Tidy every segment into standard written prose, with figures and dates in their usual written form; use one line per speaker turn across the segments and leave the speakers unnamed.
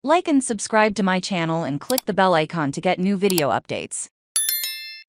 Like and subscribe to my channel and click the bell icon to get new video updates.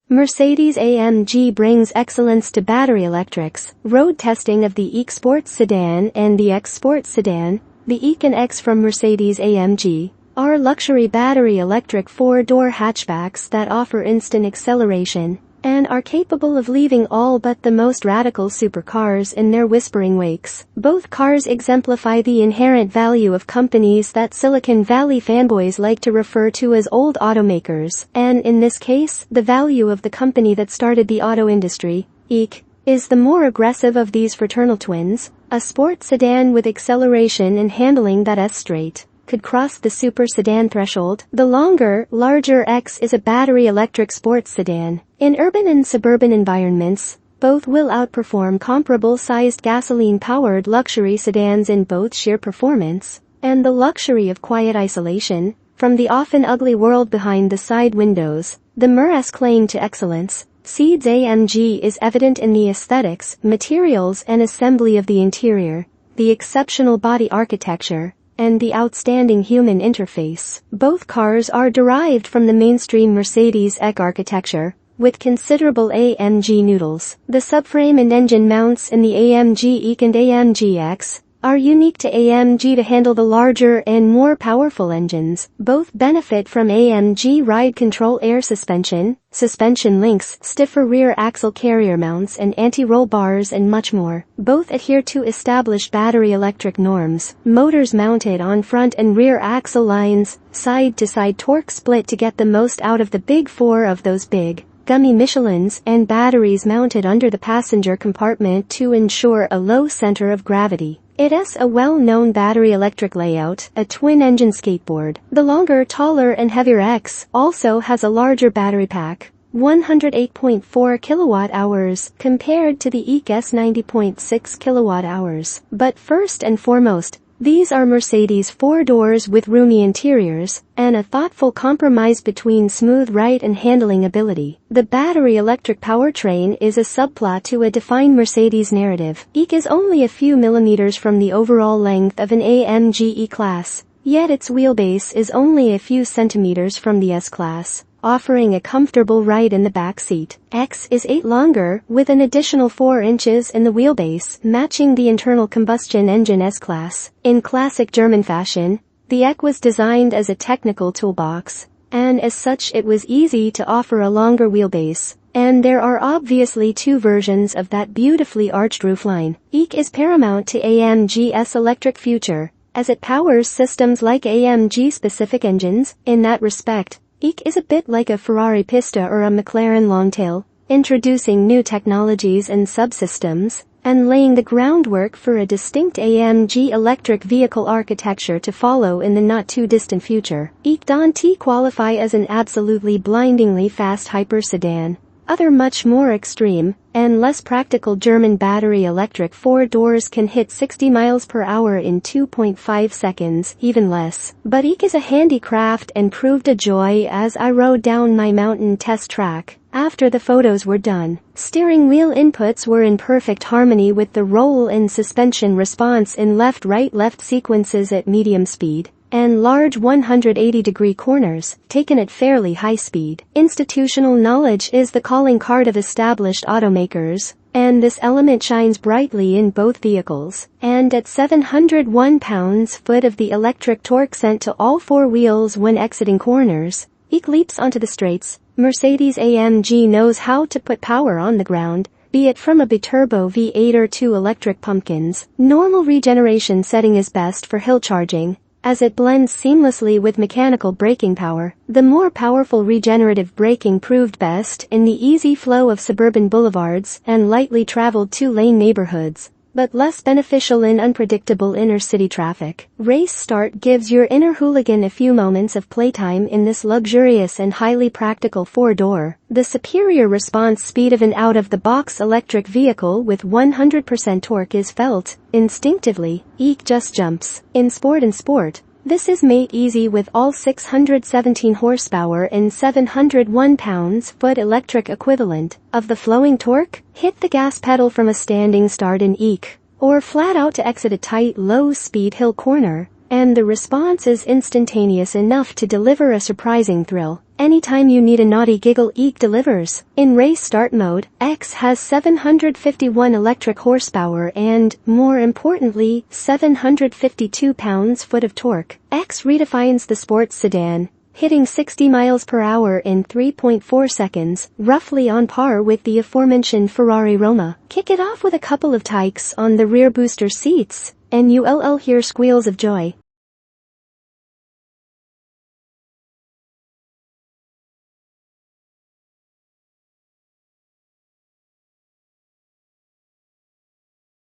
Mercedes AMG brings excellence to battery electrics. Road testing of the EQE Sports Sedan and the X Sports Sedan, the EQE and X from Mercedes AMG, are luxury battery electric four-door hatchbacks that offer instant acceleration and are capable of leaving all but the most radical supercars in their whispering wakes. Both cars exemplify the inherent value of companies that Silicon Valley fanboys like to refer to as old automakers, and in this case, the value of the company that started the auto industry. EQE is the more aggressive of these fraternal twins, a sports sedan with acceleration and handling that is straight could cross the super sedan threshold. The longer, larger X is a battery electric sports sedan. In urban and suburban environments, both will outperform comparable-sized gasoline-powered luxury sedans in both sheer performance and the luxury of quiet isolation from the often ugly world behind the side windows. The Mer's claim to excellence, Mercedes AMG, is evident in the aesthetics, materials and assembly of the interior, the exceptional body architecture, and the outstanding human interface. Both cars are derived from the mainstream Mercedes EQE architecture, with considerable AMG noodles. The subframe and engine mounts in the AMG EQE and AMG X are unique to AMG to handle the larger and more powerful engines. Both benefit from AMG ride control air suspension, suspension links, stiffer rear axle carrier mounts and anti-roll bars and much more. Both adhere to established battery electric norms. Motors mounted on front and rear axle lines, side-to-side torque split to get the most out of the big four of those big gummy Michelins, and batteries mounted under the passenger compartment to ensure a low center of gravity. It is a well-known battery electric layout, a twin-engine skateboard. The longer, taller and heavier X also has a larger battery pack, 108.4 kilowatt-hours, compared to the EQS 90.6 kilowatt-hours. But first and foremost, these are Mercedes four-doors with roomy interiors, and a thoughtful compromise between smooth ride and handling ability. The battery electric powertrain is a subplot to a defined Mercedes narrative. EQE is only a few millimeters from the overall length of an AMG E-Class, yet its wheelbase is only a few centimeters from the S-Class, offering a comfortable ride in the back seat. X is 8 longer, with an additional 4 inches in the wheelbase, matching the internal combustion engine S-Class. In classic German fashion, the EQE was designed as a technical toolbox, and as such it was easy to offer a longer wheelbase. And there are obviously two versions of that beautifully arched roofline. EQE is paramount to AMG's electric future, as it powers systems like AMG-specific engines. In that respect, EQE is a bit like a Ferrari Pista or a McLaren Longtail, introducing new technologies and subsystems, and laying the groundwork for a distinct AMG electric vehicle architecture to follow in the not-too-distant future. EQE don't qualify as an absolutely blindingly fast hyper sedan. Other much more extreme and less practical German battery electric four-doors can hit 60 miles per hour in 2.5 seconds, even less. But EQE is a handicraft and proved a joy as I rode down my mountain test track. After the photos were done, steering wheel inputs were in perfect harmony with the roll and suspension response in left-right-left sequences at medium speed, and large 180-degree corners, taken at fairly high speed. Institutional knowledge is the calling card of established automakers, and this element shines brightly in both vehicles. And at 701 pounds-foot of the electric torque sent to all four wheels when exiting corners, EQE leaps onto the straights. Mercedes AMG knows how to put power on the ground, be it from a biturbo V8 or two electric pumpkins. Normal regeneration setting is best for hill charging, as it blends seamlessly with mechanical braking power. The more powerful regenerative braking proved best in the easy flow of suburban boulevards and lightly traveled two-lane neighborhoods, but less beneficial in unpredictable inner-city traffic. Race start gives your inner hooligan a few moments of playtime in this luxurious and highly practical four-door. The superior response speed of an out-of-the-box electric vehicle with 100% torque is felt instinctively. EQE just jumps. In sport and sport, this is made easy with all 617 horsepower and 701 pounds-foot electric equivalent of the flowing torque. Hit the gas pedal from a standing start in EQE, or flat out to exit a tight low-speed hill corner, and the response is instantaneous enough to deliver a surprising thrill. Anytime you need a naughty giggle, EQE delivers. In race start mode, X has 751 electric horsepower and, more importantly, 752 pounds-foot of torque. X redefines the sports sedan, hitting 60 miles per hour in 3.4 seconds, roughly on par with the aforementioned Ferrari Roma. Kick it off with a couple of tikes on the rear booster seats, and you'll hear squeals of joy.